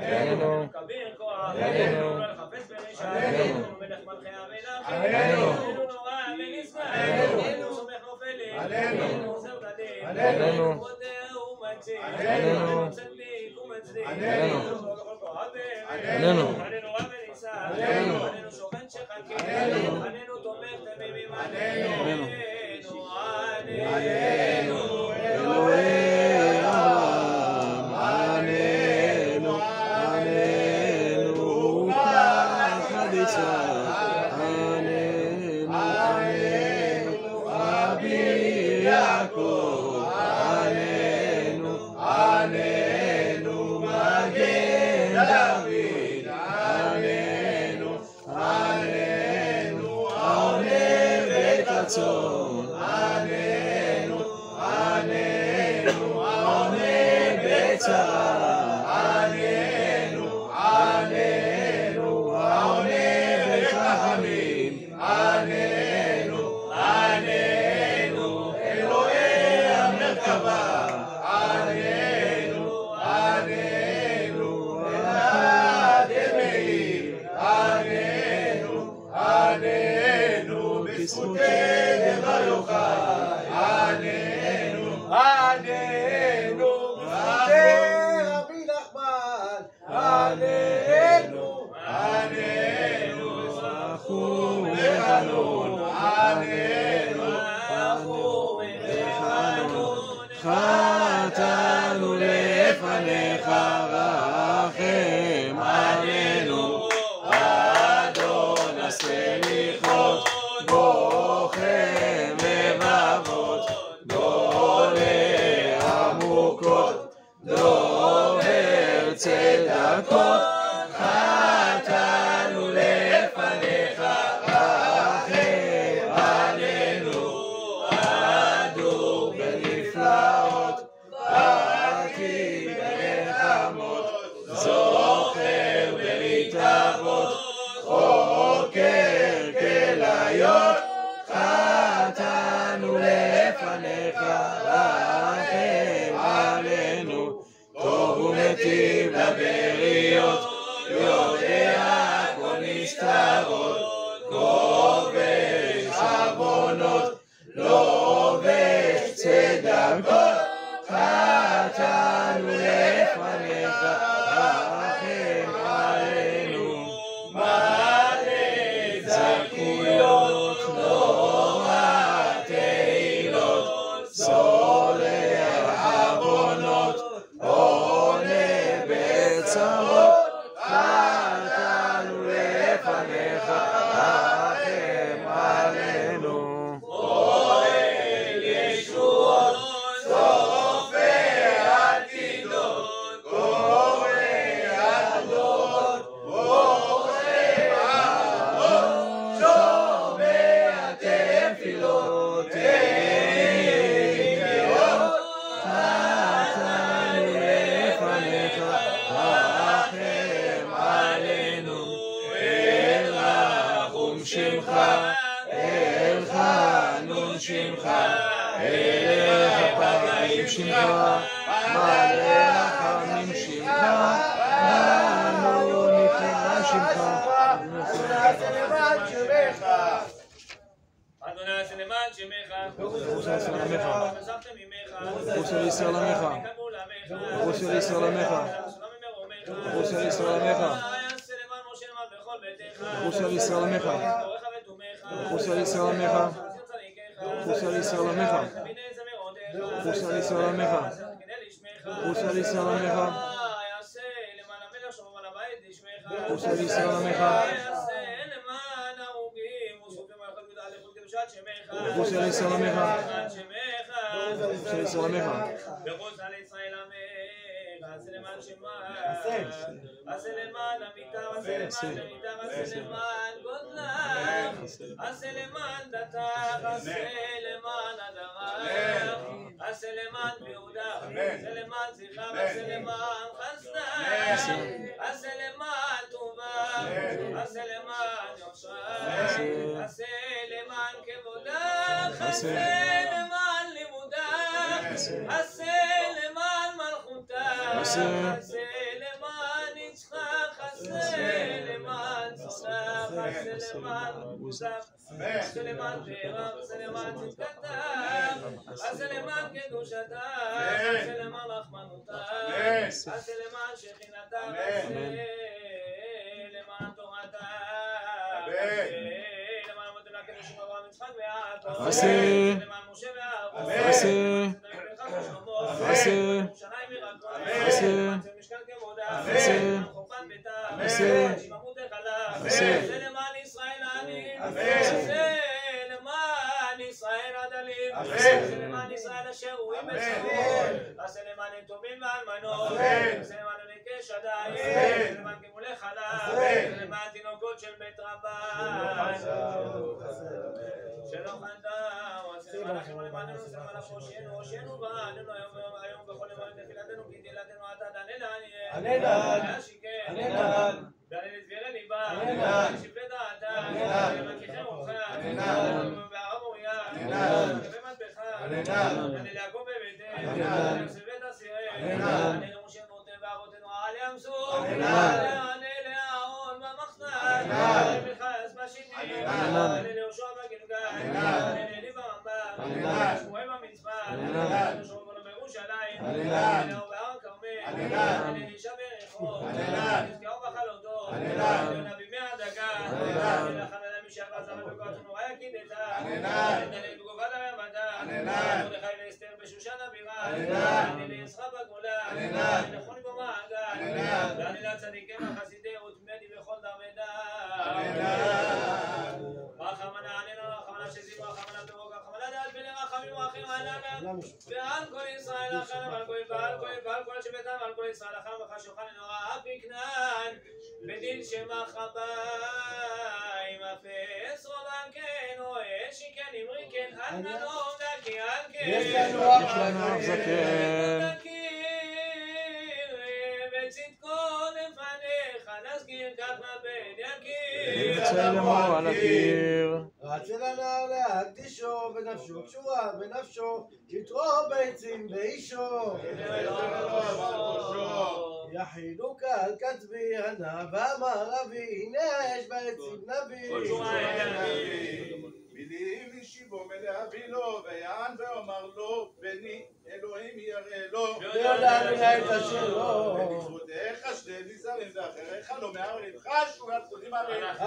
עננו כביר כוח, עננו לחפש ברשע, עננו מלך מלכי המלכים, עננו נורא ונשמח, עננו סומך נופלים, עננו עוזר גלים, עננו פותר ומציל, עננו צדיק ומצדיק, עננו בכל כוח עננו רב ונישא, עננו שוכן שחכים, עננו תומך תמימים, עננו אלוהי העולם, עננו פחד יצחק, עננו רבי יעקב, עננו מגן דוד, עננו העונה בית הצאן, עננו העונה בצרה, עננו העונה ברחמים, עננו אלוהי המרכבה, עננו אחד מאיר, עננו בזכותי דבר יוחאי, עננו בזכותי רבי נחמן, עננו רחום וחנון, חטאנו לפניך רחם עלינו, אדון עשה סליחות, בוכם לבבות, גולה עמוקות, דובר צדקות, חטאנו לפניך רחם עלינו, אדור בנפלאות, בקיא בנחמות, זוכר בריתבות, חוקר כליות, חטאנו לפניך רחם עלינו, טוב ומטיב לבריות, יודע כל נסתרות, כובש עוונות, לובש צדקות, חטאנו לפניך רחם עלינו, מלא זכויות נורא תהילות, סולח עוונות, עונה בצרות, חטאנו לפניך רחם עלינו, אוהל ישועות, צופה עתידות, קורא עתידות, בוחר עמות, שומע תפילות, תהיות, חטאנו לפניך רחם עלינו, אל רחום שמך, אל חנון שמך, אליך פנים שמך, מלא רחמים שמך, לנו נקרא שמך, אדוני עשה למען שמך, ברוך של ישראל עמך, ברוך של ישראל עמך, ברוך של ישראל עמך, ברוך של ישראל עמך, ברוך של ישראל עמך, ברוך של ישראל עמך, ברוך של ישראל עמך, ברוך של ישראל עמך, ברוך של ישראל עמך, ברוך של ישראל עמך, ברוך של ישראל עמך, עשה למען שמך, עשה למען עמיתך, עשה למען גודלך, עשה למען דתך, עשה למען הדרך, עשה למען ביהודך, עשה למען זכרך, עשה למען חסדך, עשה למען טובך, עשה למען יושרך, עשה למען כבודך, עשה למען לימודך, עשה למען מלכותך, עשה למען עשה למען מוזר, עשה למען פאר, עשה למען צדקתם, עשה למען קדושתם, עשה למען רחמנותם, עשה למען שכינתם, עשה למען תורתם, למען מותם לקדוש אברהם יצחק ויעקב, למען משה ואהרון, ירושלים ירקון, משכן כבודם, חורבן ביתם, שממות החלב, עשה למען ישראל העניים, עשה למען ישראל הדלים, עשה למען ישראל אשר רואים בצפון, עשה למען יתומים ואלמנות, עשה למען ענקי שדי, עשה למען גמולי חלב, עשה למען תינוקות של בית רבן, שלום חנתם, עשה למען אחים ולמעננו, עשה למען הפושענו, הושענו ועננו היום בכל יום תפילתנו כי תהילתנו עתה דנן דניאל, השיקר, דניאל דברי ליבה, שבלי דעתה, מנכיכם אורחה, בערב אוריה, כבי מטבחה, דניאל יעקב בביתם, דניאל סבית אסירי, דניאל משה נוטה ואבותינו על ים סוף, דניאל האון במחנן, דניאל מיכאס בשיטים, דניאל יהושע בגלגל, דניאל אלי ברמב"ם, דניאל שמואל במצפה, דניאל שומרון בירושלים, דניאל אור בהר הכרמל, דניאל אישה ביריחו, דניאל נזכרו בחלותו, דניאל נביא מהדגה, דניאל חננה משל ועזר ובקועת ונורא קידתה, דניאל בגובה דרמדה, מרדכי ואסתר בשושן הבירה, דניאל יצחק בגמולה, דניאל נכוני במעגל, דניאל הצדיקים החסידי ותמדי בכל דרמדה, רחמנה עלינו, רחמנה שזימו, רחמנה טובו, רחמנה דעת בני רחמים ואחים עלינו, ועל כל ישראל אחר, ועל כל שביתם, ועל כל ישראל אחר, וחשוכן נורא אבי כנען, בדין שמח רביים, אפס רובן כן, אוהל שכן אמרי כן, אל נדום דקי, אל כן, יש לנו אח זקן, בצדקו לפניך, נזכיר כך לבן יקיר, בצלמו על הקיר. רצה לנער להקדישו, בנפשו קשורה, בנפשו יתרו ביצים באישו. יחידו קהל כתבי הנב המערבי, הנה יש בעצים נביא. מילים לשיבו ולהביא לו, ויען ואומר לו, בני אלוהים יראה לו, ויודע מנה את אשרו. ונקרותיך שתי נזרים ואחריך לא מערב, חשו והצדדים עליך.